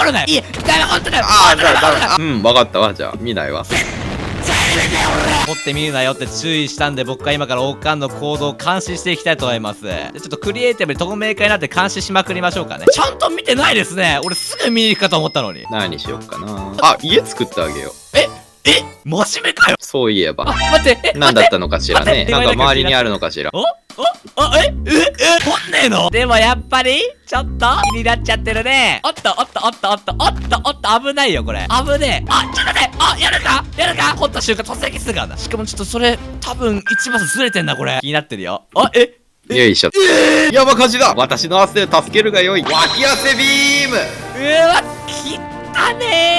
るなよ。いい、ダメ、ほんとだよ。ああ、ダメ。わかったわ。じゃあ、見ないわ。持ってみるなよって注意したんで、僕は今からオカンの行動を監視していきたいと思います。でちょっとクリエイティブに透明化になって監視しまくりましょうかね。ちゃんと見てないですね。俺すぐ見に行くかと思ったのに。何にしよっかな。あ、家作ってあげよう。真面目かよ。そういえば。待って、何だったのかしらね。待ってなんか周りにあるのかしら。お取んねえの。でもやっぱりちょっと気になっちゃってるね。おっと、危ないよこれ。危ねえ。ちょっと待って。やるか掘った瞬間突撃するからな。しかもちょっとそれ多分1マスずれてんなこれ。気になってるよ。よいしょ。やば、火事だ。私の汗で助けるがよい。脇汗ビーム。うわ、きったねー。